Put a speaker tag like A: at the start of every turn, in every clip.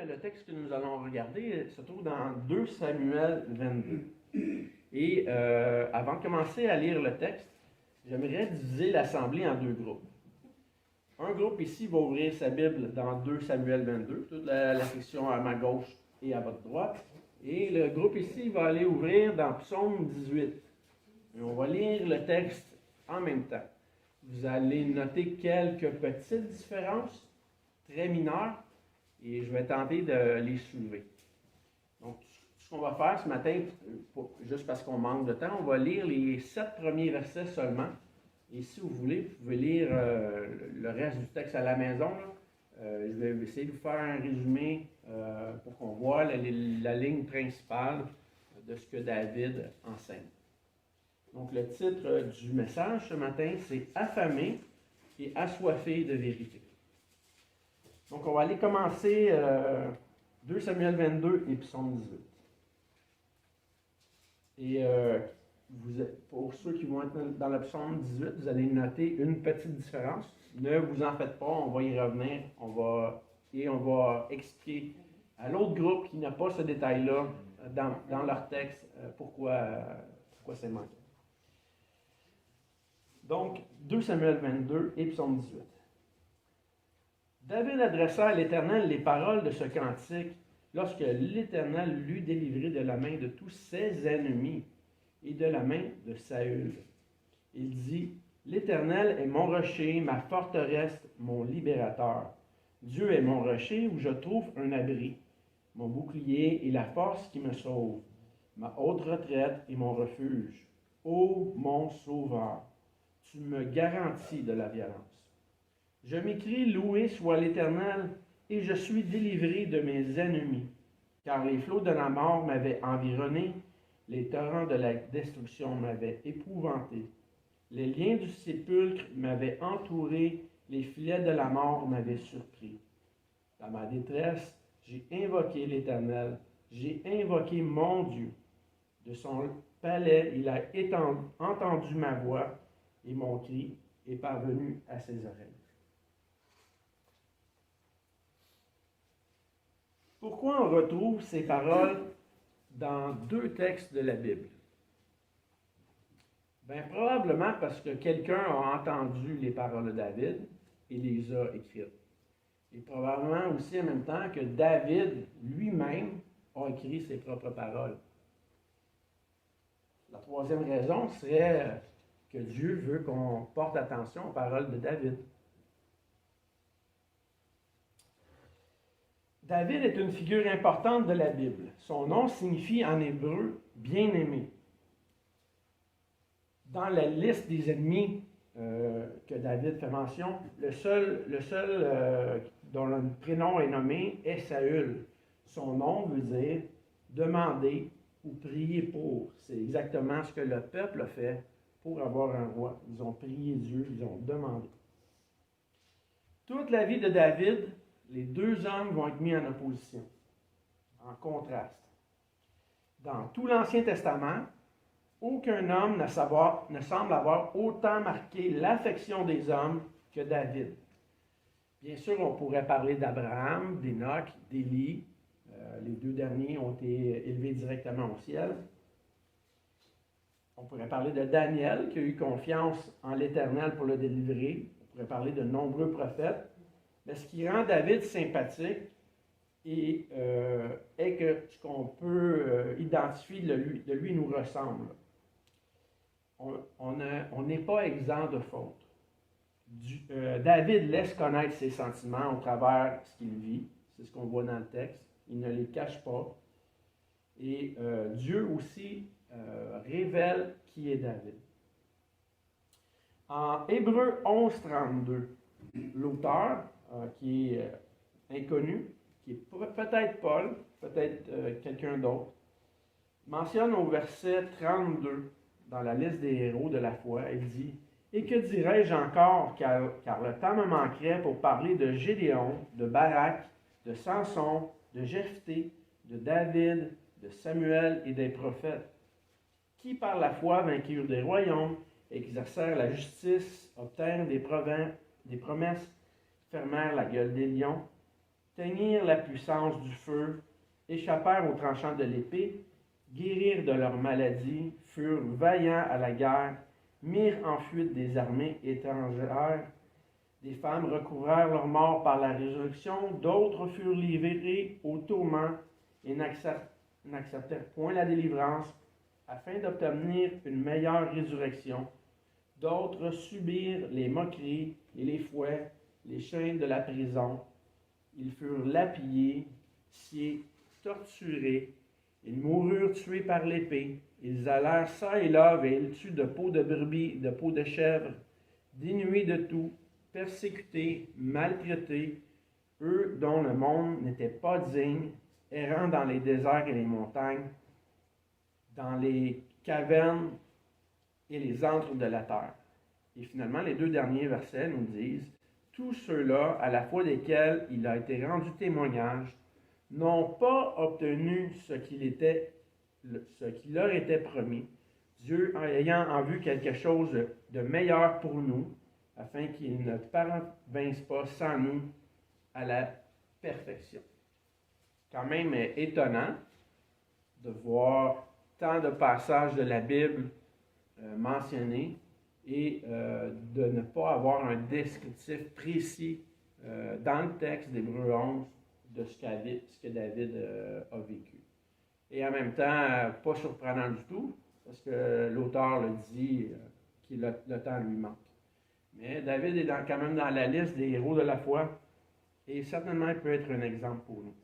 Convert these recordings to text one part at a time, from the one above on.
A: le texte que nous allons regarder se trouve dans 2 Samuel 22. Et avant de commencer à lire le texte, j'aimerais diviser l'assemblée en 2 groupes. Un groupe ici va ouvrir sa Bible dans 2 Samuel 22, toute la section à ma gauche et à votre droite. Et le groupe ici va aller ouvrir dans Psaume 18. Et on va lire le texte en même temps. Vous allez noter quelques petites différences, très mineures, et je vais tenter de les soulever. Donc, ce qu'on va faire ce matin, juste parce qu'on manque de temps, on va lire les 7 premiers versets seulement. Et si vous voulez, vous pouvez lire le reste du texte à la maison. Je vais essayer de vous faire un résumé pour qu'on voit la ligne principale de ce que David enseigne. Donc, le titre du message ce matin, c'est « Affamé et assoiffé de vérité ». Donc, on va aller commencer 2 Samuel 22 et Psaume 18. Et pour ceux qui vont être dans le Psaume 18, vous allez noter une petite différence. Ne vous en faites pas, on va y revenir. On va expliquer à l'autre groupe qui n'a pas ce détail-là dans leur texte pourquoi c'est manqué. Donc, 2 Samuel 22 et Psaume 18. David adressa à l'Éternel les paroles de ce cantique lorsque l'Éternel l'eut délivré de la main de tous ses ennemis et de la main de Saül. Il dit, « L'Éternel est mon rocher, ma forteresse, mon libérateur. Dieu est mon rocher où je trouve un abri, mon bouclier et la force qui me sauve, ma haute retraite et mon refuge. Ô mon sauveur, tu me garantis de la violence. Je m'écrie, loué soit l'Éternel, et je suis délivré de mes ennemis, car les flots de la mort m'avaient environné, les torrents de la destruction m'avaient épouvanté. Les liens du sépulcre m'avaient entouré, les filets de la mort m'avaient surpris. Dans ma détresse, j'ai invoqué l'Éternel, j'ai invoqué mon Dieu. De son palais, il a entendu ma voix, et mon cri est parvenu à ses oreilles. Pourquoi on retrouve ces paroles dans 2 textes de la Bible? Bien, probablement parce que quelqu'un a entendu les paroles de David et les a écrites. Et probablement aussi en même temps que David lui-même a écrit ses propres paroles. La 3e raison serait que Dieu veut qu'on porte attention aux paroles de David. David est une figure importante de la Bible. Son nom signifie en hébreu « bien-aimé ». Dans la liste des ennemis que David fait mention, le seul dont le prénom est nommé est Saül. Son nom veut dire « demander » ou « prier pour ». C'est exactement ce que le peuple a fait pour avoir un roi. Ils ont prié Dieu, ils ont demandé. Toute la vie de David, les 2 hommes vont être mis en opposition, en contraste. Dans tout l'Ancien Testament, aucun homme ne semble avoir autant marqué l'affection des hommes que David. Bien sûr, on pourrait parler d'Abraham, d'Enoch, d'Élie. Les 2 derniers ont été élevés directement au ciel. On pourrait parler de Daniel, qui a eu confiance en l'Éternel pour le délivrer. On pourrait parler de nombreux prophètes. Mais ce qui rend David sympathique est que ce qu'on peut identifier de lui nous ressemble. On n'est pas exempt de faute. David laisse connaître ses sentiments au travers de ce qu'il vit. C'est ce qu'on voit dans le texte. Il ne les cache pas. Et Dieu aussi révèle qui est David. En Hébreux 11.32, l'auteur, qui est inconnu, qui est peut-être Paul, peut-être quelqu'un d'autre, mentionne au verset 32, dans la liste des héros de la foi, il dit « Et que dirais-je encore, car le temps me manquerait pour parler de Gédéon, de Barak, de Samson, de Jephthé, de David, de Samuel et des prophètes, qui par la foi vainquirent des royaumes, exercèrent la justice, obtinrent des promesses, fermèrent la gueule des lions. teignirent la puissance du feu, échappèrent aux tranchants de l'épée, guérirent de leurs maladies, furent vaillants à la guerre, mirent en fuite des armées étrangères. Des femmes recouvrèrent leur mort par la résurrection, d'autres furent livrées au tourment et n'acceptèrent point la délivrance, afin d'obtenir une meilleure résurrection. D'autres subirent les moqueries et les fouets, les chaînes de la prison. Ils furent lapillés, sciés, torturés. Ils moururent tués par l'épée. Ils allèrent çà et là vêtus de peau de brebis, de peau de chèvre, dénués de tout, persécutés, maltraités, eux dont le monde n'était pas digne, errant dans les déserts et les montagnes, dans les cavernes et les antres de la terre. Et finalement, les 2 derniers versets nous disent « Tous ceux-là, à la foi desquels il a été rendu témoignage, n'ont pas obtenu ce qu'il leur était promis, Dieu ayant en vue quelque chose de meilleur pour nous, afin qu'ils ne parvinssent pas sans nous à la perfection. » Quand même étonnant de voir tant de passages de la Bible mentionnés et de ne pas avoir un descriptif précis dans le texte d'Hébreux 11 de ce que David a vécu. Et en même temps, pas surprenant du tout, parce que l'auteur le dit que le temps lui manque. Mais David est quand même dans la liste des héros de la foi et certainement il peut être un exemple pour nous.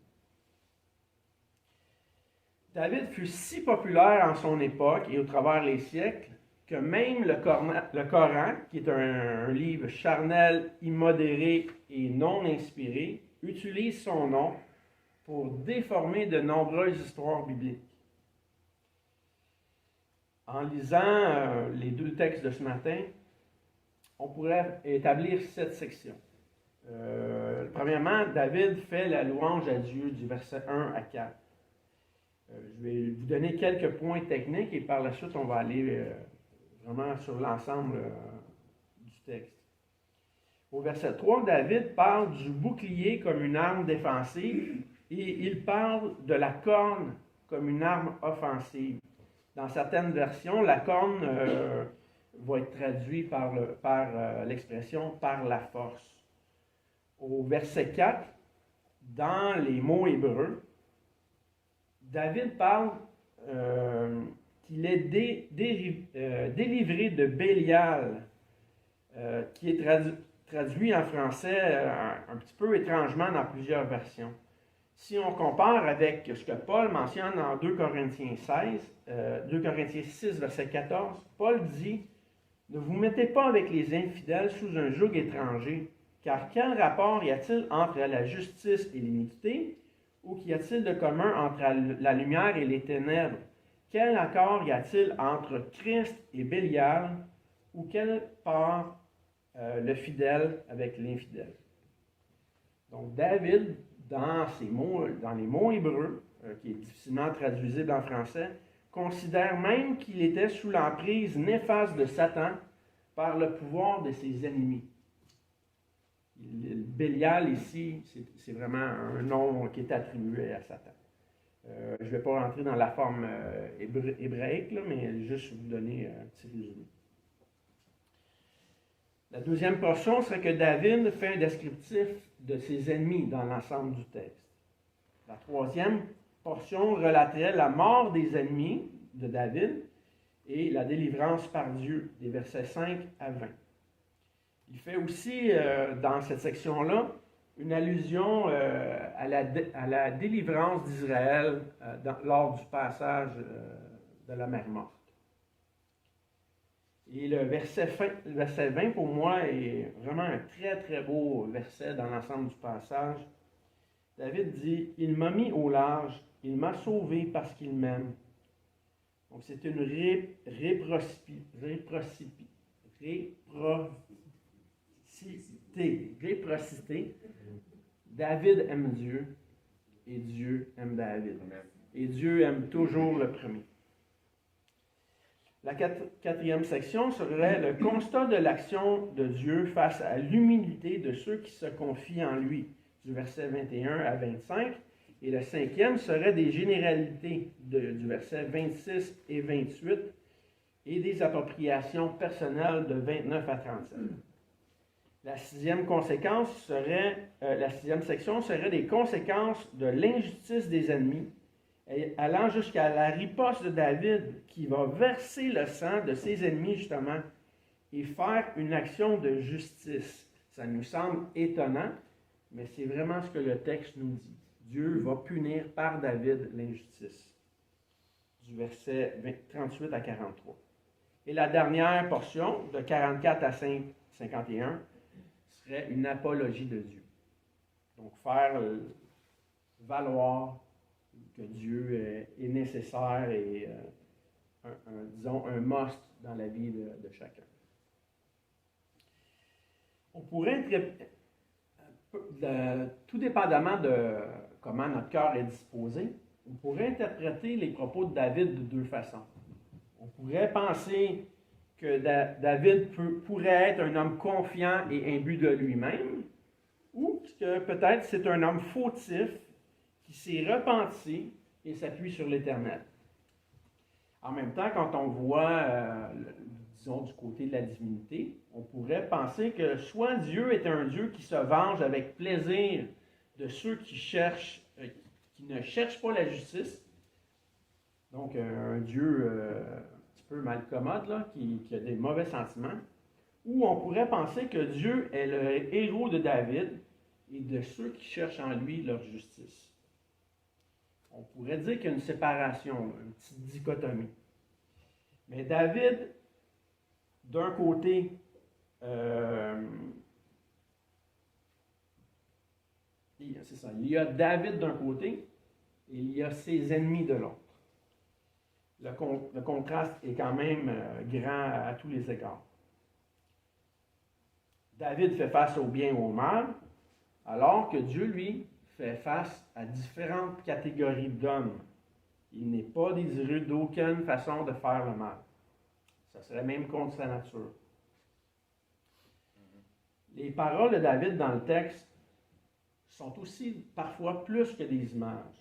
A: David fut si populaire en son époque et au travers les siècles que même le Coran, qui est un livre charnel, immodéré et non inspiré, utilise son nom pour déformer de nombreuses histoires bibliques. En lisant les 2 textes de ce matin, on pourrait établir 7 sections. Premièrement, David fait la louange à Dieu du verset 1 à 4. Je vais vous donner quelques points techniques et par la suite, on va aller vraiment sur l'ensemble du texte. Au verset 3, David parle du bouclier comme une arme défensive et il parle de la corne comme une arme offensive. Dans certaines versions, la corne va être traduite par l'expression « par la force ». Au verset 4, dans les mots hébreux, David parle qu'il est délivré de Bélial, qui est traduit en français un petit peu étrangement dans plusieurs versions. Si on compare avec ce que Paul mentionne en 2 Corinthiens 6, verset 14, Paul dit « Ne vous mettez pas avec les infidèles sous un joug étranger, car quel rapport y a-t-il entre la justice et l'iniquité? Ou qu'y a-t-il de commun entre la lumière et les ténèbres? Quel accord y a-t-il entre Christ et Bélial? Ou quelle part le fidèle avec l'infidèle? » Donc David, dans les mots hébreux, qui est difficilement traduisible en français, considère même qu'il était sous l'emprise néfaste de Satan par le pouvoir de ses ennemis. Bélial ici, c'est vraiment un nom qui est attribué à Satan. Je ne vais pas rentrer dans la forme hébraïque, là, mais juste vous donner un petit résumé. La deuxième portion serait que David fait un descriptif de ses ennemis dans l'ensemble du texte. La troisième portion relaterait la mort des ennemis de David et la délivrance par Dieu, des versets 5 à 20. Il fait aussi, dans cette section-là, une allusion à la délivrance d'Israël lors du passage de la mer Morte. Et le verset 20, pour moi, est vraiment un très, très beau verset dans l'ensemble du passage. David dit « Il m'a mis au large, il m'a sauvé parce qu'il m'aime. » Donc, c'est une réciprocité. David aime Dieu et Dieu aime David. Et Dieu aime toujours le premier. La quatrième section serait le constat de l'action de Dieu face à l'humilité de ceux qui se confient en lui. du verset 21 à 25. Et le 5e serait des généralités du verset 26 et 28 et des appropriations personnelles de 29 à 37. La 6e conséquence serait, la 6e section serait des conséquences de l'injustice des ennemis, allant jusqu'à la riposte de David qui va verser le sang de ses ennemis justement et faire une action de justice. Ça nous semble étonnant, mais c'est vraiment ce que le texte nous dit. Dieu va punir par David l'injustice. Du verset 38 à 43. Et la dernière portion, de 44 à 51, serait une apologie de Dieu. Donc, faire valoir que Dieu est nécessaire et, disons, un must dans la vie de chacun. On pourrait, tout dépendamment de comment notre cœur est disposé, on pourrait interpréter les propos de David de deux façons. On pourrait penser que David pourrait être un homme confiant et imbu de lui-même, ou que peut-être c'est un homme fautif qui s'est repenti et s'appuie sur l'Éternel. En même temps, quand on voit, disons, du côté de la divinité, on pourrait penser que soit Dieu est un Dieu qui se venge avec plaisir de ceux qui ne cherchent pas la justice, donc un Dieu un petit peu malcommode, là, qui a des mauvais sentiments, ou on pourrait penser que Dieu est le héros de David et de ceux qui cherchent en lui leur justice. On pourrait dire qu'il y a une séparation, une petite dichotomie. Mais David, d'un côté, c'est ça, il y a David d'un côté et il y a ses ennemis de l'autre. Le contraste est quand même grand à tous les égards. David fait face au bien et au mal, alors que Dieu, lui, fait face à différentes catégories d'hommes. Il n'est pas désireux d'aucune façon de faire le mal. Ça serait même contre sa nature. Les paroles de David dans le texte sont aussi parfois plus que des images.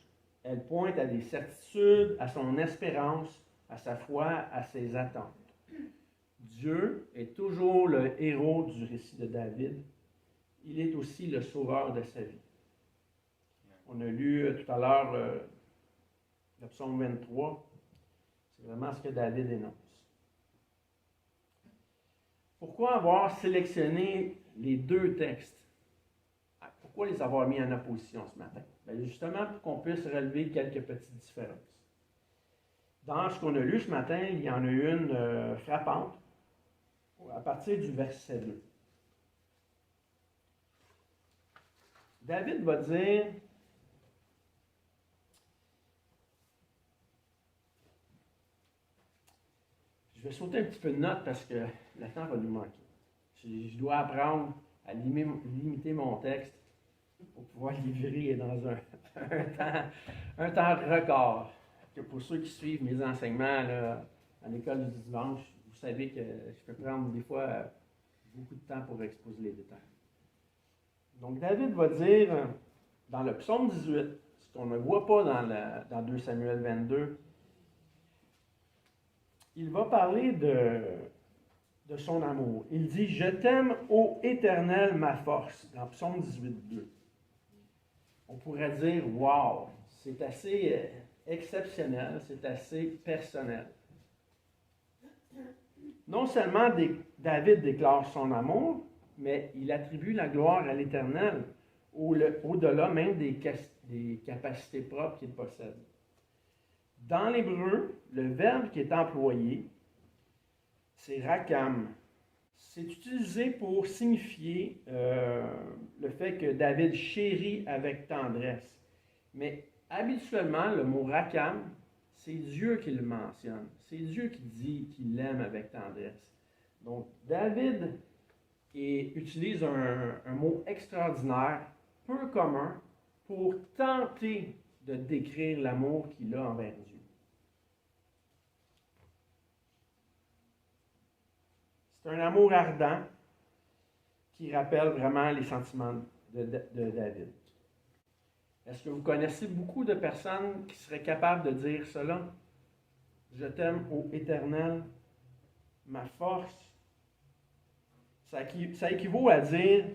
A: Elles pointent à des certitudes, à son espérance, à sa foi, à ses attentes. Dieu est toujours le héros du récit de David. Il est aussi le sauveur de sa vie. On a lu tout à l'heure le psaume 23. C'est vraiment ce que David énonce. Pourquoi avoir sélectionné les deux textes? Pourquoi les avoir mis en opposition ce matin? Bien, justement, pour qu'on puisse relever quelques petites différences. Dans ce qu'on a lu ce matin, il y en a une frappante à partir du verset 2. David va dire, je vais sauter un petit peu de notes parce que le temps va nous manquer. Je dois apprendre à limiter mon texte pour pouvoir livrer dans un temps record. Que pour ceux qui suivent mes enseignements là, à l'école du dimanche, vous savez que je peux prendre des fois beaucoup de temps pour exposer les détails. Donc David va dire dans le psaume 18, ce qu'on ne voit pas dans 2 Samuel 22, il va parler de son amour. Il dit « Je t'aime, ô Éternel, ma force », dans psaume 18, 2. On pourrait dire « Wow », c'est assez exceptionnel, c'est assez personnel. Non seulement David déclare son amour, mais il attribue la gloire à l'Éternel, au-delà même des capacités propres qu'il possède. Dans l'hébreu, le verbe qui est employé, c'est rakam. C'est utilisé pour signifier le fait que David chérit avec tendresse. Mais habituellement, le mot rakam, c'est Dieu qui le mentionne. C'est Dieu qui dit qu'il l'aime avec tendresse. Donc, David utilise un mot extraordinaire, peu commun, pour tenter de décrire l'amour qu'il a envers Dieu. C'est un amour ardent qui rappelle vraiment les sentiments de David. Est-ce que vous connaissez beaucoup de personnes qui seraient capables de dire cela? Je t'aime, ô Éternel, ma force. Ça équivaut à dire,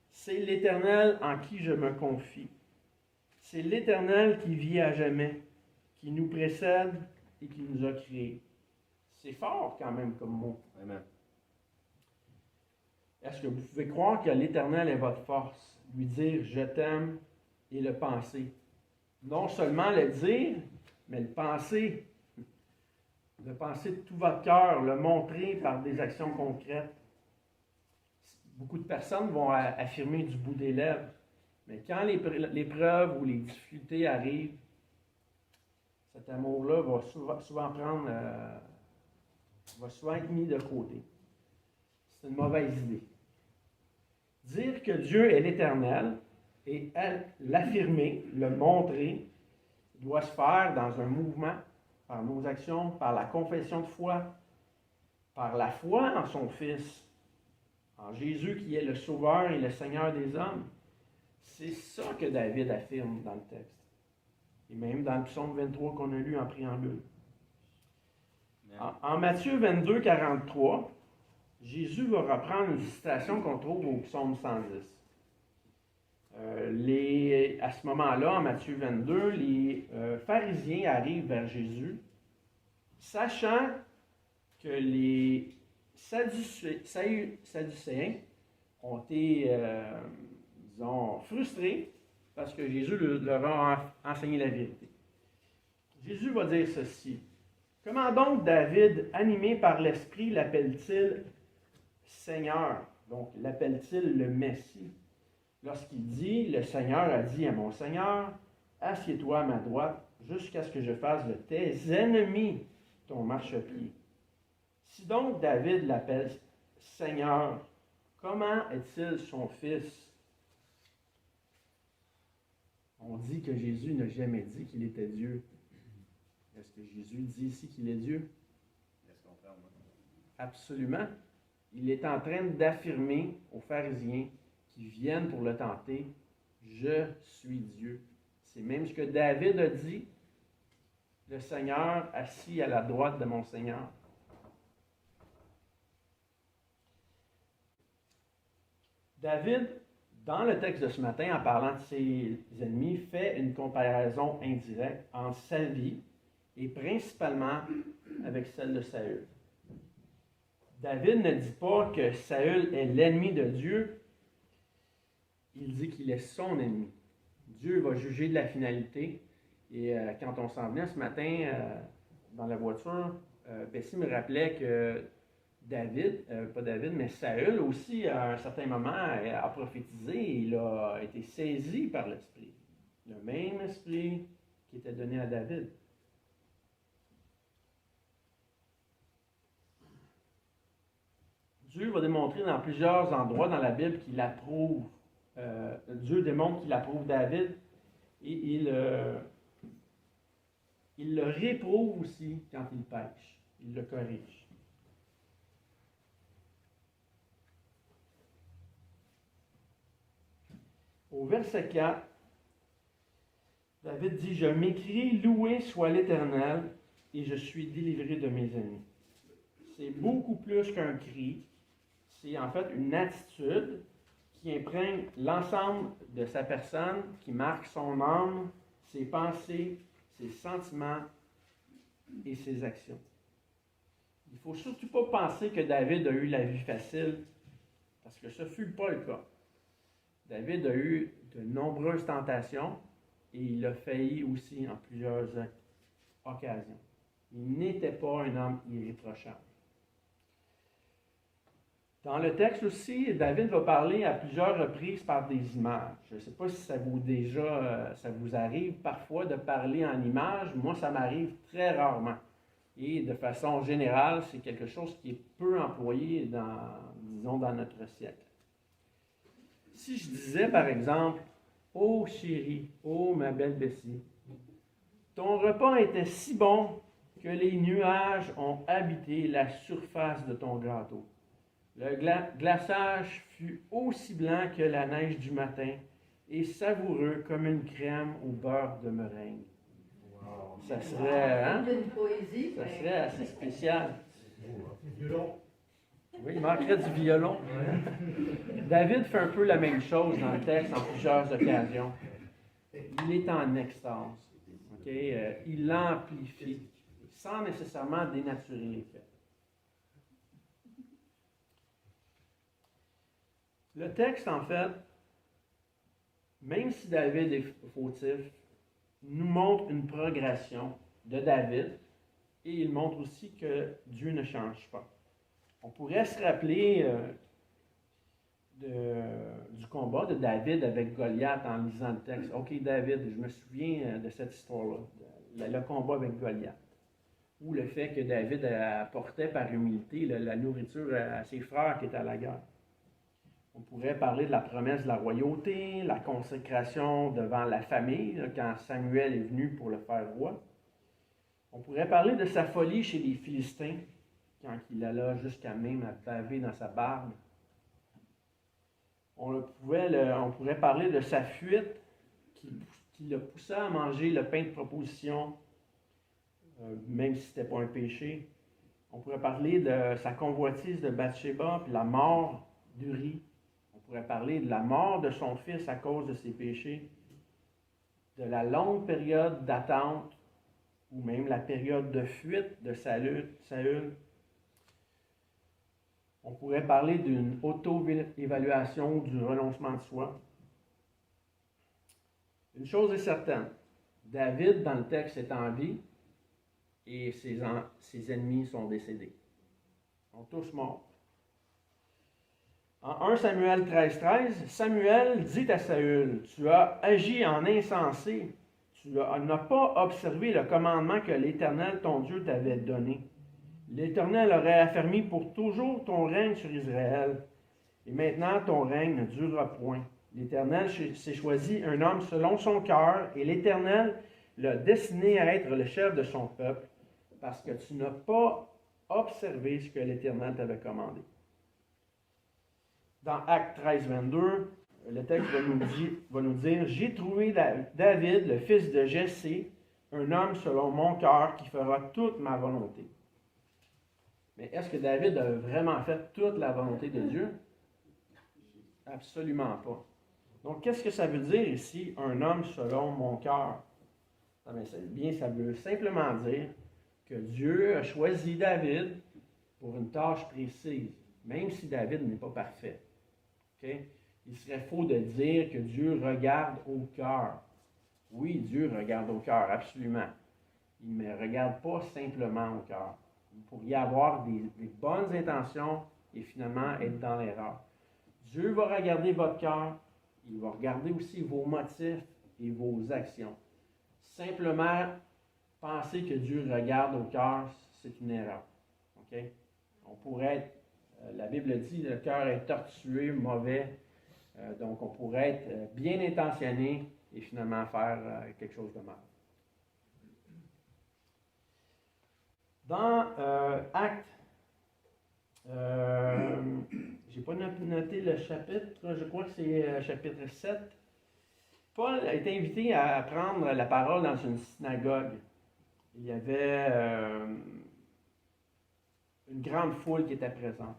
A: c'est l'Éternel en qui je me confie. C'est l'Éternel qui vit à jamais, qui nous précède et qui nous a créés. C'est fort quand même comme mot.
B: Amen.
A: Est-ce que vous pouvez croire que l'Éternel est votre force? Lui dire je t'aime et le penser. Non seulement le dire, mais le penser. Le penser de tout votre cœur, le montrer par des actions concrètes. Beaucoup de personnes vont affirmer du bout des lèvres. Mais quand l'épreuve ou les difficultés arrivent, cet amour-là va souvent va souvent être mis de côté. C'est une mauvaise idée. Dire que Dieu est l'Éternel et l'affirmer, le montrer, doit se faire dans un mouvement, par nos actions, par la confession de foi, par la foi en son Fils, en Jésus qui est le Sauveur et le Seigneur des hommes. C'est ça que David affirme dans le texte. Et même dans le psaume 23 qu'on a lu en préambule. En Matthieu 22, 43, Jésus va reprendre une citation qu'on trouve au psaume 110. À ce moment-là, en Matthieu 22, les pharisiens arrivent vers Jésus, sachant que les Sadducéens ont été, frustrés parce que Jésus leur a enseigné la vérité. Jésus va dire ceci. Comment donc David, animé par l'Esprit, l'appelle-t-il Seigneur? Donc, l'appelle-t-il le Messie? Lorsqu'il dit, le Seigneur a dit à mon Seigneur, assieds-toi à ma droite jusqu'à ce que je fasse de tes ennemis ton marchepied. Si donc David l'appelle Seigneur, comment est-il son fils? On dit que Jésus n'a jamais dit qu'il était Dieu. Est-ce que Jésus dit ici qu'il est Dieu?
B: Est-ce qu'on ferme?
A: Absolument. Il est en train d'affirmer aux pharisiens qui viennent pour le tenter, je suis Dieu. C'est même ce que David a dit, le Seigneur assis à la droite de mon Seigneur. David, dans le texte de ce matin, en parlant de ses ennemis, fait une comparaison indirecte entre sa vie et principalement avec celle de Saül. David ne dit pas que Saül est l'ennemi de Dieu, il dit qu'il est son ennemi. Dieu va juger de la finalité. Et quand on s'en venait ce matin dans la voiture, Bessie me rappelait que Saül aussi, à un certain moment, a prophétisé et il a été saisi par l'Esprit. Le même Esprit qui était donné à David. Dieu va démontrer dans plusieurs endroits dans la Bible qu'il approuve. Dieu démontre qu'il approuve David et il le réprouve aussi quand il pêche. Il le corrige. Au verset 4, David dit « Je m'écrie, loué soit l'Éternel, et je suis délivré de mes ennemis. » C'est beaucoup plus qu'un cri. C'est en fait une attitude qui imprègne l'ensemble de sa personne, qui marque son âme, ses pensées, ses sentiments et ses actions. Il ne faut surtout pas penser que David a eu la vie facile, parce que ce ne fut pas le cas. David a eu de nombreuses tentations et il a failli aussi en plusieurs occasions. Il n'était pas un homme irréprochable. Dans le texte aussi, David va parler à plusieurs reprises par des images. Je ne sais pas si ça vous arrive parfois de parler en images. Moi, ça m'arrive très rarement. Et de façon générale, c'est quelque chose qui est peu employé dans notre siècle. Si je disais, par exemple, « Oh chérie, oh ma belle Bessie, ton repas était si bon que les nuages ont habité la surface de ton gâteau. Le glaçage fut aussi blanc que la neige du matin, et savoureux comme une crème au beurre de meringue. Ça serait, hein? Ça serait assez spécial. Oui, il manquerait du violon. David fait un peu la même chose dans le texte en plusieurs occasions. Il est en extase. Okay? Il l'amplifie sans nécessairement dénaturer les faits. Le texte, en fait, même si David est fautif, nous montre une progression de David et il montre aussi que Dieu ne change pas. On pourrait se rappeler du combat de David avec Goliath en lisant le texte. Ok, David, je me souviens de cette histoire-là, le combat avec Goliath. Ou le fait que David apportait par humilité la nourriture à ses frères qui étaient à la guerre. On pourrait parler de la promesse de la royauté, la consécration devant la famille, là, quand Samuel est venu pour le faire roi. On pourrait parler de sa folie chez les Philistins, quand il alla jusqu'à même à baver dans sa barbe. On pourrait parler de sa fuite qui le poussa à manger le pain de proposition, même si ce n'était pas un péché. On pourrait parler de sa convoitise de Bathsheba, puis la mort d'Uri. On pourrait parler de la mort de son fils à cause de ses péchés, de la longue période d'attente, ou même la période de fuite de Saül. On pourrait parler d'une auto-évaluation ou du renoncement de soi. Une chose est certaine, David, dans le texte, est en vie et ses ennemis sont décédés. Ils sont tous morts. En 1 Samuel 13, Samuel dit à Saül, « Tu as agi en insensé, tu n'as pas observé le commandement que l'Éternel, ton Dieu, t'avait donné. L'Éternel aurait affermi pour toujours ton règne sur Israël. Et maintenant, ton règne ne durera point. L'Éternel s'est choisi un homme selon son cœur, et l'Éternel l'a destiné à être le chef de son peuple, parce que tu n'as pas observé ce que l'Éternel t'avait commandé. » Dans Actes 13, 22, le texte va nous dire « J'ai trouvé David, le fils de Jessé, un homme selon mon cœur, qui fera toute ma volonté. » Mais est-ce que David a vraiment fait toute la volonté de Dieu? Absolument pas. Donc, qu'est-ce que ça veut dire ici, un homme selon mon cœur? Ça veut simplement dire que Dieu a choisi David pour une tâche précise, même si David n'est pas parfait. Okay? Il serait faux de dire que Dieu regarde au cœur. Oui, Dieu regarde au cœur, absolument. Il ne regarde pas simplement au cœur. Vous pourriez avoir des bonnes intentions et finalement être dans l'erreur. Dieu va regarder votre cœur, il va regarder aussi vos motifs et vos actions. Simplement penser que Dieu regarde au cœur, c'est une erreur. Okay? On pourrait être, la Bible dit, le cœur est tortueux, mauvais, donc on pourrait être bien intentionné et finalement faire quelque chose de mal. Dans Actes, je n'ai pas noté le chapitre, je crois que c'est chapitre 7. Paul a été invité à prendre la parole dans une synagogue. Il y avait une grande foule qui était présente.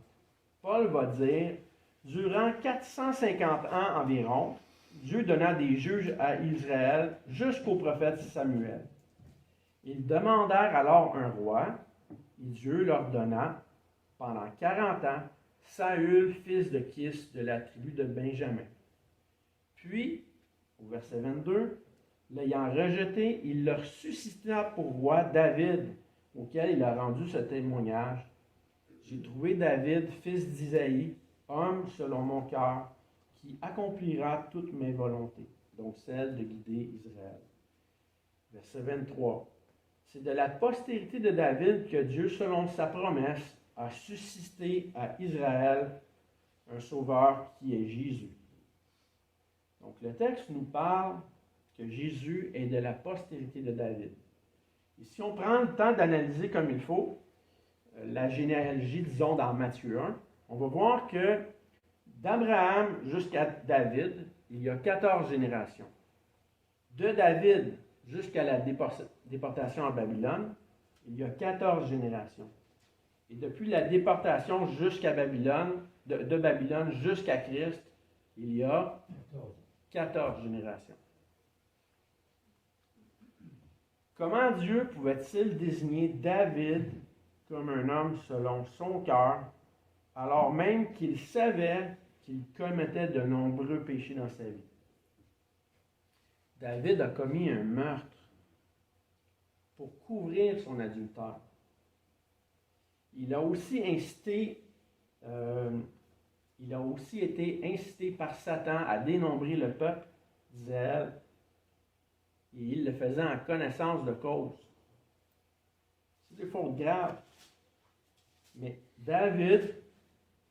A: Paul va dire, durant 450 ans environ, Dieu donna des juges à Israël jusqu'au prophète Samuel. Ils demandèrent alors un roi, et Dieu leur donna, pendant 40 ans, Saül, fils de Kis, de la tribu de Benjamin. Puis, au verset 22, l'ayant rejeté, il leur suscita pour roi David, auquel il a rendu ce témoignage. J'ai trouvé David, fils d'Isaïe, homme selon mon cœur, qui accomplira toutes mes volontés, donc celle de guider Israël. Verset 23. C'est de la postérité de David que Dieu, selon sa promesse, a suscité à Israël un sauveur qui est Jésus. Donc le texte nous parle que Jésus est de la postérité de David. Et si on prend le temps d'analyser comme il faut la généalogie, disons, dans Matthieu 1, on va voir que d'Abraham jusqu'à David, il y a 14 générations. De David jusqu'à la déportation en Babylone, il y a 14 générations. Et depuis la déportation jusqu'à Babylone, de Babylone jusqu'à Christ, il y a 14 générations. Comment Dieu pouvait-il désigner David comme un homme selon son cœur, alors même qu'il savait qu'il commettait de nombreux péchés dans sa vie? David a commis un meurtre pour couvrir son adultère. Il a aussi été incité par Satan à dénombrer le peuple d'Israël. Et il le faisait en connaissance de cause. C'est des fautes graves. Mais David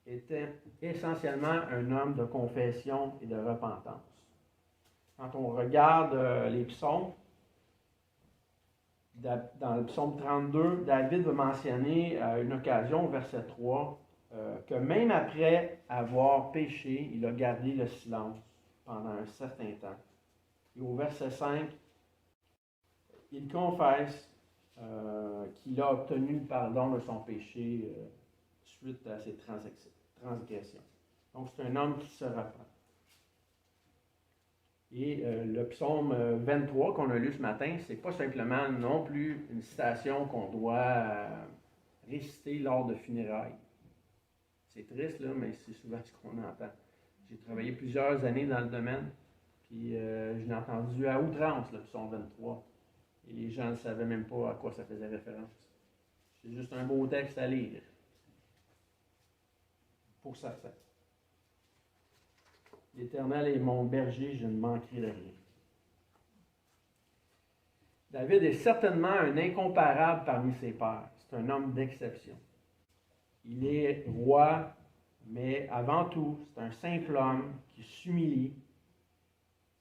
A: était essentiellement un homme de confession et de repentance. Quand on regarde les psaumes, dans le psaume 32, David va mentionner à une occasion, au verset 3, que même après avoir péché, il a gardé le silence pendant un certain temps. Et au verset 5, il confesse qu'il a obtenu le pardon de son péché suite à ses transgressions. Donc c'est un homme qui se repent. Et le psaume 23 qu'on a lu ce matin, c'est pas simplement non plus une citation qu'on doit réciter lors de funérailles. C'est triste, là, mais c'est souvent ce qu'on entend. J'ai travaillé plusieurs années dans le domaine, puis je l'ai entendu à outrance, le psaume 23. Et les gens ne savaient même pas à quoi ça faisait référence. C'est juste un beau texte à lire. Pour certains. L'Éternel est mon berger, je ne manquerai de rien. David est certainement un incomparable parmi ses pairs. C'est un homme d'exception. Il est roi, mais avant tout, c'est un simple homme qui s'humilie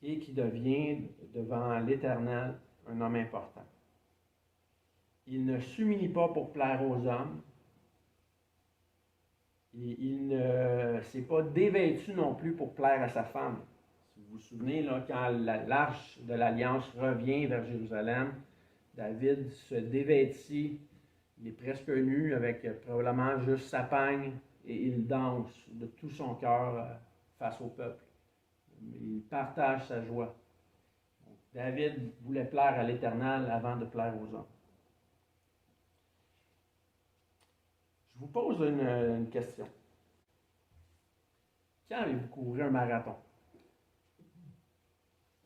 A: et qui devient, devant l'Éternel, un homme important. Il ne s'humilie pas pour plaire aux hommes. Il ne s'est pas dévêtu non plus pour plaire à sa femme. Si vous vous souvenez, là, quand l'arche de l'Alliance revient vers Jérusalem, David se dévêtit, il est presque nu avec probablement juste sa pagne et il danse de tout son cœur face au peuple. Il partage sa joie. Donc, David voulait plaire à l'Éternel avant de plaire aux hommes. Je vous pose une question. Quand avez-vous couru un marathon?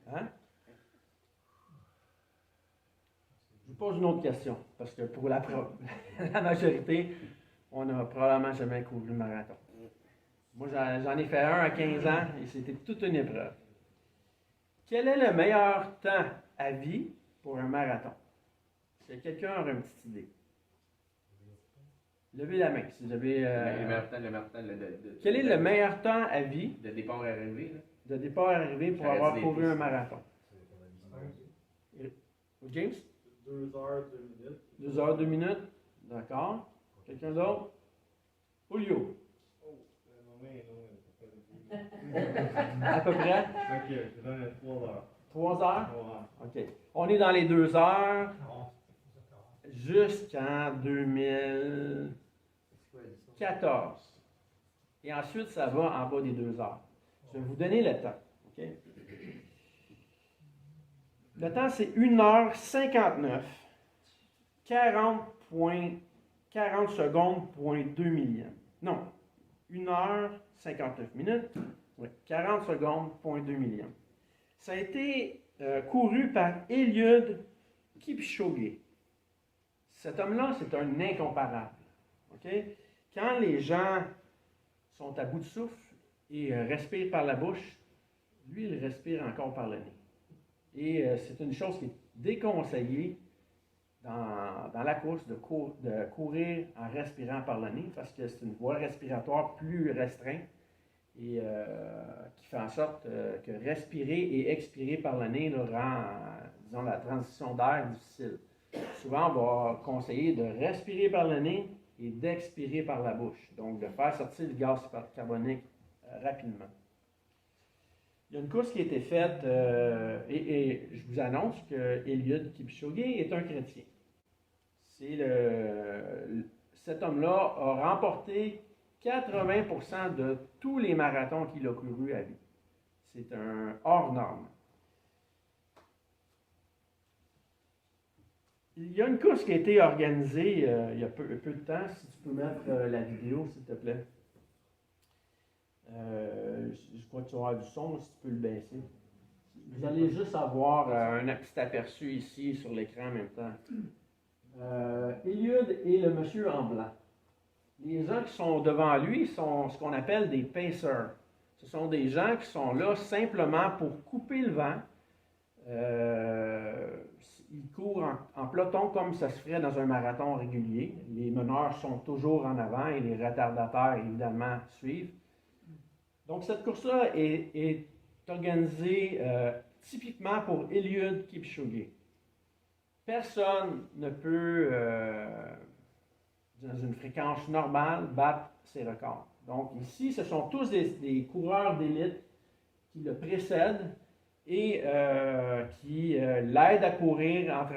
A: Hein? Je vous pose une autre question, parce que pour la majorité, on n'a probablement jamais couru un marathon. Moi, j'en ai fait un à 15 ans et c'était toute une épreuve. Quel est le meilleur temps à vie pour un marathon? Est-ce que quelqu'un a une petite idée? Levez la main si vous avez. Quel est le meilleur temps à vie
B: de départ à arrivée? Là.
A: De départ à arrivée pour avoir couru un marathon? James?
C: 2 heures, 2 minutes.
A: 2 heures, 2 minutes. D'accord. Quelqu'un d'autre? Julio.
C: Oh,
A: À peu près?
C: ok, je donne 3 heures.
A: 3 heures?
C: 3 heures.
A: OK. On est dans les 2 heures jusqu'en 2014. Et ensuite, ça va en bas des 2 heures. Je vais vous donner le temps. OK? Le temps, c'est 1h59, 40 secondes, point 2 millièmes. Non, 1h59 minutes, oui, 40 secondes, point 2 millièmes. Ça a été couru par Eliud Kipchoge. Cet homme-là, c'est un incomparable. Okay? Quand les gens sont à bout de souffle et respirent par la bouche, lui, il respire encore par le nez. Et c'est une chose qui est déconseillée dans la course de courir en respirant par le nez parce que c'est une voie respiratoire plus restreinte et qui fait en sorte que respirer et expirer par le nez rend, disons, la transition d'air difficile. Souvent, on va conseiller de respirer par le nez et d'expirer par la bouche, donc de faire sortir le gaz carbonique rapidement. Il Il y a une course qui a été faite, et je vous annonce que Eliud Kipchoge est un chrétien. Cet homme-là a remporté 80% de tous les marathons qu'il a courus à vie. C'est un hors norme. Il y a une course qui a été organisée il y a peu de temps. Si tu peux mettre la vidéo, s'il te plaît. Je crois que tu vas avoir du son, si tu peux le baisser. Vous allez juste avoir un petit aperçu ici sur l'écran en même temps. Eliud et le monsieur en blanc. Les gens qui sont devant lui sont ce qu'on appelle des pacers. Ce sont des gens qui sont là simplement pour couper le vent. Ils courent en peloton comme ça se ferait dans un marathon régulier. Les meneurs sont toujours en avant et les retardataires, évidemment, suivent. Donc, cette course-là est organisée typiquement pour Eliud Kipchoge. Personne ne peut, dans une fréquence normale, battre ses records. Donc, ici, ce sont tous des coureurs d'élite qui le précèdent et qui l'aident à courir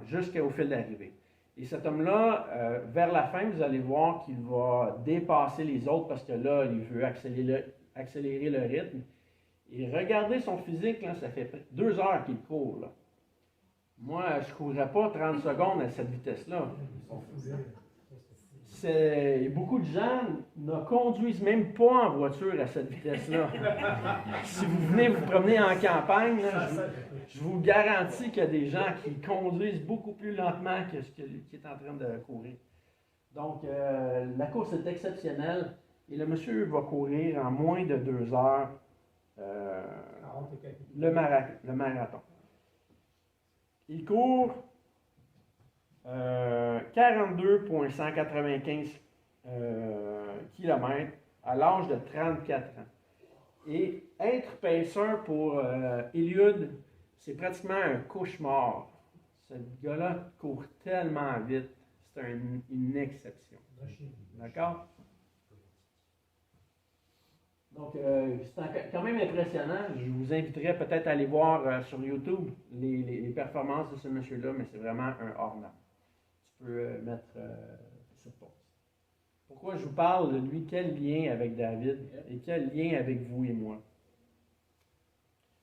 A: jusqu'au fil d'arrivée. Et cet homme-là, vers la fin, vous allez voir qu'il va dépasser les autres parce que là, il veut accélérer le rythme. Et regardez son physique, là, ça fait 2 heures qu'il court. Là. Moi, je ne courrais pas 30 secondes à cette vitesse-là. Beaucoup de gens ne conduisent même pas en voiture à cette vitesse-là. Si vous venez vous promener en campagne, là, je vous garantis qu'il y a des gens qui conduisent beaucoup plus lentement que ce qui est en train de courir. Donc, la course est exceptionnelle et le monsieur va courir en moins de 2 heures le marathon. Il court 42,195 km à l'âge de 34 ans. Et être pacer pour Eliud, c'est pratiquement un cauchemar. Ce gars-là court tellement vite, c'est une exception. D'accord? Donc, c'est quand même impressionnant. Je vous inviterais peut-être à aller voir sur YouTube les performances de ce monsieur-là, mais c'est vraiment un hors-norme. Tu peux mettre sur pause. Pourquoi je vous parle de lui? Quel lien avec David et quel lien avec vous et moi?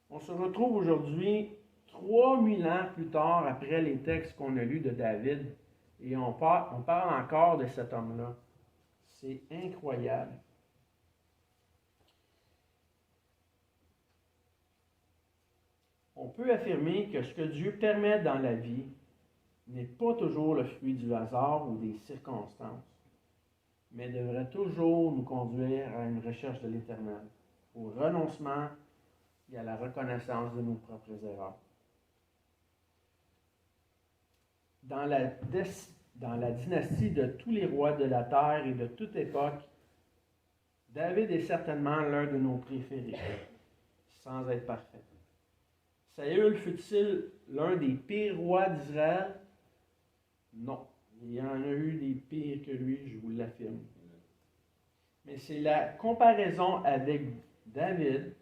A: On se retrouve aujourd'hui, 3000 ans plus tard, après les textes qu'on a lus de David, et on parle encore de cet homme-là. C'est incroyable. On peut affirmer que ce que Dieu permet dans la vie n'est pas toujours le fruit du hasard ou des circonstances, mais devrait toujours nous conduire à une recherche de l'Éternel, au renoncement et à la reconnaissance de nos propres erreurs. Dans la dynastie de tous les rois de la terre et de toute époque, David est certainement l'un de nos préférés, sans être parfait. Saül fut-il l'un des pires rois d'Israël? Non. Il y en a eu des pires que lui, je vous l'affirme. Mais c'est la comparaison avec David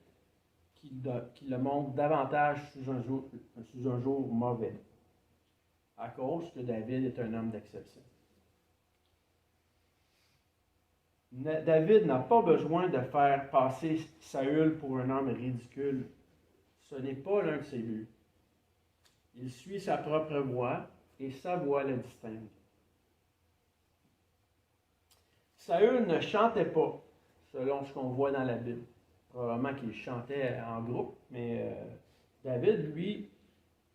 A: qui le montre davantage sous un jour mauvais, à cause que David est un homme d'exception. David n'a pas besoin de faire passer Saül pour un homme ridicule. Ce n'est pas l'un de ses buts. Il suit sa propre voie et sa voix le distingue. Saül ne chantait pas, selon ce qu'on voit dans la Bible. Probablement qu'il chantait en groupe, mais David, lui,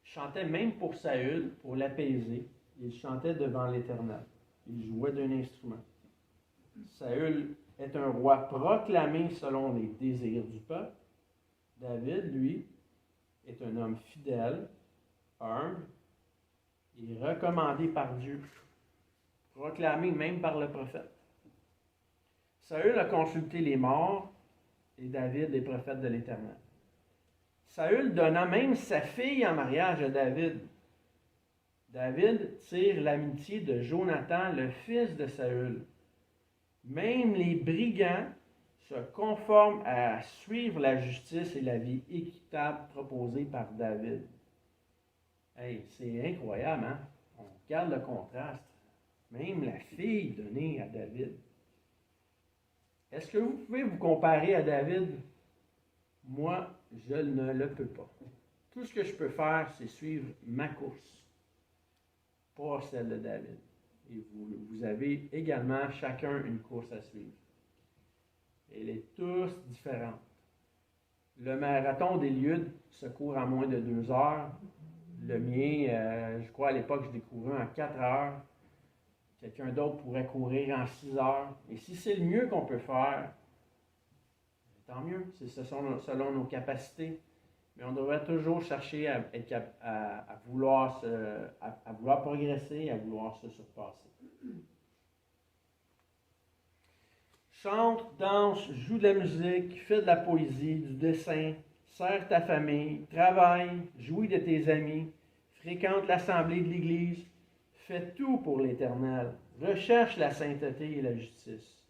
A: chantait même pour Saül, pour l'apaiser. Il chantait devant l'Éternel. Il jouait d'un instrument. Saül est un roi proclamé selon les désirs du peuple. David, lui, est un homme fidèle, humble et recommandé par Dieu, proclamé même par le prophète. Saül a consulté les morts et David les prophètes de l'Éternel. Saül donna même sa fille en mariage à David. David tire l'amitié de Jonathan, le fils de Saül. Même les brigands se conforme à suivre la justice et la vie équitable proposée par David. Hey, c'est incroyable, hein? On regarde le contraste. Même la fille donnée à David. Est-ce que vous pouvez vous comparer à David? Moi, je ne le peux pas. Tout ce que je peux faire, c'est suivre ma course, pas celle de David. Et vous avez également chacun une course à suivre. Elle est tous différente. Le marathon d'Éliud se court en moins de 2 heures. Le mien, je crois à l'époque, je l'ai couru en 4 heures. Quelqu'un d'autre pourrait courir en 6 heures. Et si c'est le mieux qu'on peut faire, tant mieux. C'est selon nos capacités. Mais on devrait toujours chercher à vouloir progresser, à vouloir se surpasser. Chante, danse, joue de la musique, fais de la poésie, du dessin, sers ta famille, travaille, jouis de tes amis, fréquente l'assemblée de l'Église, fais tout pour l'Éternel, recherche la sainteté et la justice.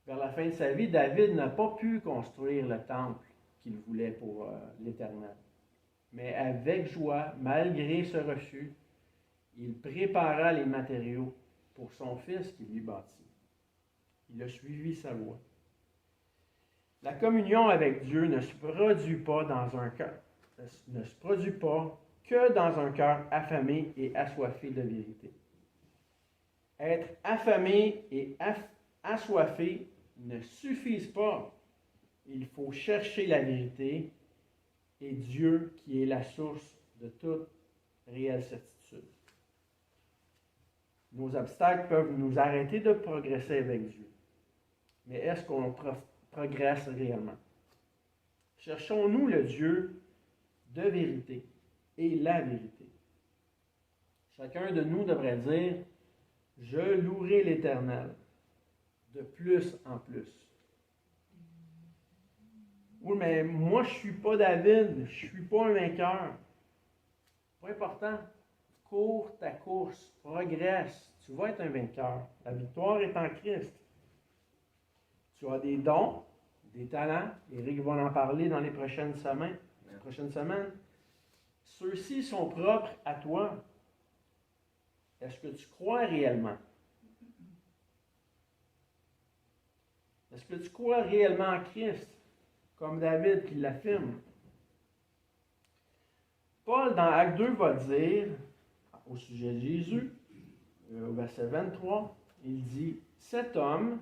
A: Vers la fin de sa vie, David n'a pas pu construire le temple qu'il voulait pour l'Éternel. Mais avec joie, malgré ce refus, il prépara les matériaux pour son fils qui lui bâtit. Il a suivi sa voie. La communion avec Dieu ne se produit pas que dans un cœur affamé et assoiffé de vérité. Être affamé et assoiffé ne suffisent pas. Il faut chercher la vérité et Dieu qui est la source de toute réelle certitude. Nos obstacles peuvent nous arrêter de progresser avec Dieu. Mais est-ce qu'on progresse réellement? Cherchons-nous le Dieu de vérité et la vérité. Chacun de nous devrait dire, je louerai l'Éternel de plus en plus. Oui, mais moi, je ne suis pas David, je ne suis pas un vainqueur. Pas important. Cours ta course, progresse. Tu vas être un vainqueur. La victoire est en Christ. Tu as des dons, des talents. Éric va en parler dans les prochaines semaines. Ceux-ci sont propres à toi. Est-ce que tu crois réellement? Est-ce que tu crois réellement en Christ, comme David qui l'affirme? Paul, dans Acte 2, va dire, au sujet de Jésus, au verset 23, il dit, « Cet homme,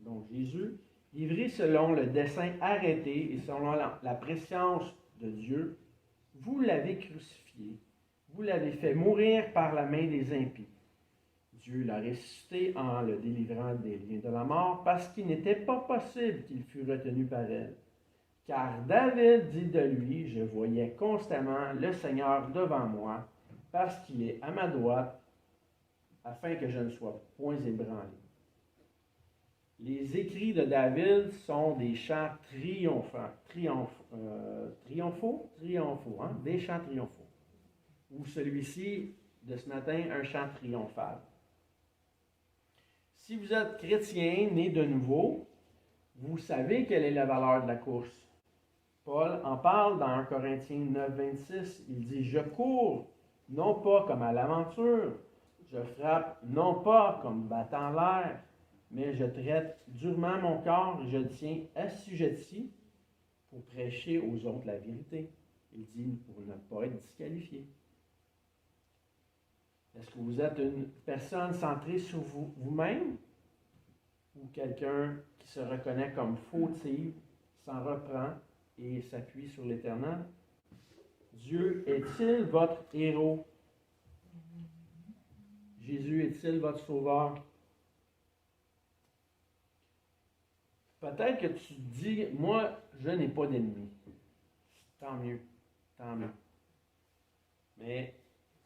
A: donc Jésus, livré selon le dessein arrêté et selon la préscience de Dieu, vous l'avez crucifié, vous l'avez fait mourir par la main des impies. Dieu l'a ressuscité en le délivrant des liens de la mort parce qu'il n'était pas possible qu'il fût retenu par elle. Car David dit de lui, je voyais constamment le Seigneur devant moi parce qu'il est à ma droite afin que je ne sois point ébranlé. » Les écrits de David sont des chants triomphaux, des chants triomphaux. Ou celui-ci de ce matin, un chant triomphal. Si vous êtes chrétien, né de nouveau, vous savez quelle est la valeur de la course. Paul en parle dans 1 Corinthiens 9, 26. Il dit, « Je cours, non pas comme à l'aventure, je frappe, non pas comme battant l'air, mais je traite durement mon corps et je le tiens assujetti pour prêcher aux autres la vérité. » Il dit, pour ne pas être disqualifié. Est-ce que vous êtes une personne centrée sur vous-même ou quelqu'un qui se reconnaît comme fautive, s'en reprend et s'appuie sur l'Éternel? Dieu est-il votre héros? Jésus est-il votre sauveur? Peut-être que tu te dis, moi, je n'ai pas d'ennemis. Tant mieux, tant mieux. Mais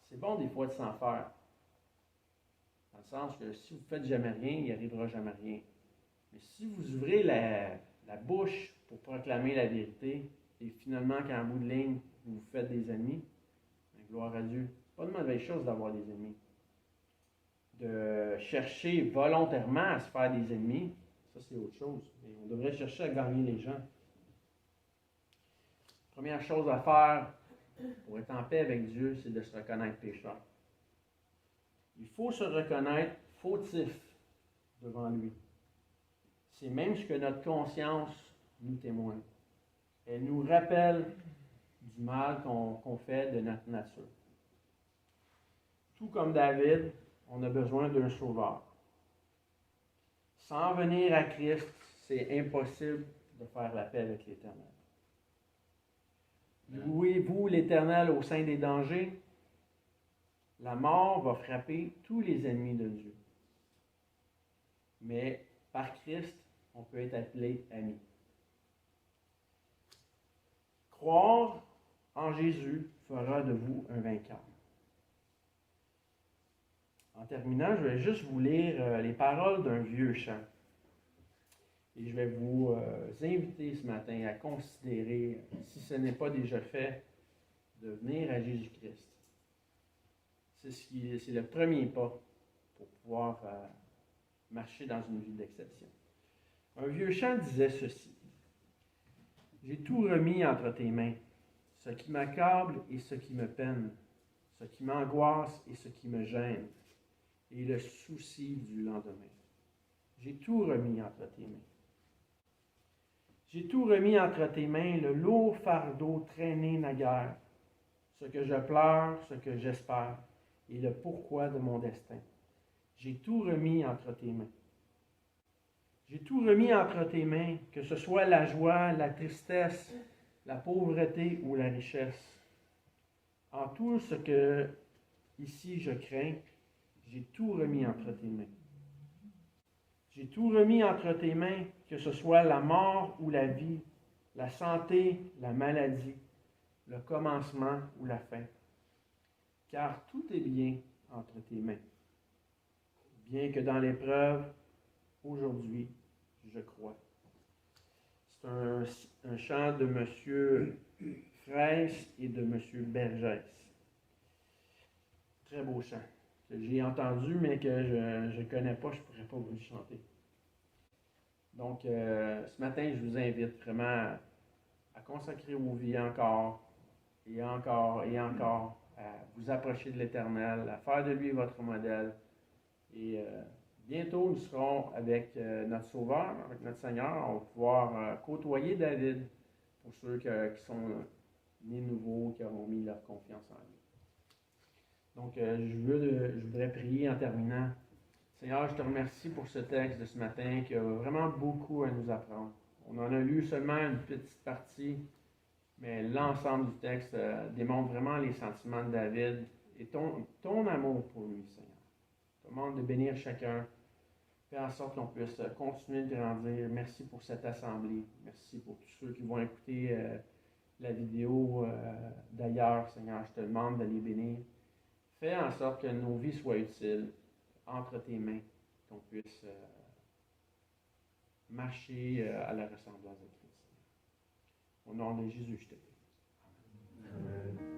A: c'est bon des fois de s'en faire. Dans le sens que si vous ne faites jamais rien, il n'y arrivera jamais rien. Mais si vous ouvrez la bouche pour proclamer la vérité, et finalement qu'en bout de ligne, vous vous faites des ennemis, bien, gloire à Dieu. Pas de mauvaise chose d'avoir des ennemis. De chercher volontairement à se faire des ennemis, ça c'est autre chose. Mais on devrait chercher à gagner les gens. Première chose à faire pour être en paix avec Dieu, c'est de se reconnaître pécheur. Il faut se reconnaître fautif devant lui. C'est même ce que notre conscience nous témoigne. Elle nous rappelle du mal qu'on fait de notre nature. Tout comme David, on a besoin d'un sauveur. Sans venir à Christ, c'est impossible de faire la paix avec l'Éternel. Louez-vous l'Éternel au sein des dangers. La mort va frapper tous les ennemis de Dieu. Mais par Christ, on peut être appelé ami. Croire en Jésus fera de vous un vainqueur. En terminant, je vais juste vous lire les paroles d'un vieux chant. Et je vais vous inviter ce matin à considérer, si ce n'est pas déjà fait, de venir à Jésus-Christ. C'est le premier pas pour pouvoir marcher dans une vie d'exception. Un vieux chant disait ceci. J'ai tout remis entre tes mains, ce qui m'accable et ce qui me peine, ce qui m'angoisse et ce qui me gêne, et le souci du lendemain. J'ai tout remis entre tes mains. J'ai tout remis entre tes mains, le lourd fardeau traîné naguère, ce que je pleure, ce que j'espère, et le pourquoi de mon destin. J'ai tout remis entre tes mains. J'ai tout remis entre tes mains, que ce soit la joie, la tristesse, la pauvreté ou la richesse. En tout ce que ici je crains, j'ai tout remis entre tes mains. J'ai tout remis entre tes mains, que ce soit la mort ou la vie, la santé, la maladie, le commencement ou la fin. Car tout est bien entre tes mains. Bien que dans l'épreuve, aujourd'hui, je crois. C'est un chant de M. Fraisse et de M. Bergès. Très beau chant, que j'ai entendu, mais que je ne connais pas, je ne pourrais pas vous le chanter. Donc, ce matin, je vous invite vraiment à consacrer vos vies encore, et encore, et encore, à vous approcher de l'Éternel, à faire de lui votre modèle. Et bientôt, nous serons avec notre Sauveur, avec notre Seigneur. On va pouvoir côtoyer David pour ceux qui sont nés nouveaux, qui auront mis leur confiance en lui. Donc, je voudrais prier en terminant. Seigneur, je te remercie pour ce texte de ce matin qui a vraiment beaucoup à nous apprendre. On en a lu seulement une petite partie, mais l'ensemble du texte démontre vraiment les sentiments de David et ton amour pour lui, Seigneur. Je te demande de bénir chacun, faire en sorte qu'on puisse continuer de grandir. Merci pour cette assemblée. Merci pour tous ceux qui vont écouter la vidéo d'ailleurs, Seigneur. Je te demande de les bénir. Fais en sorte que nos vies soient utiles entre tes mains, qu'on puisse marcher à la ressemblance de Christ. Au nom de Jésus, je te prie. Amen.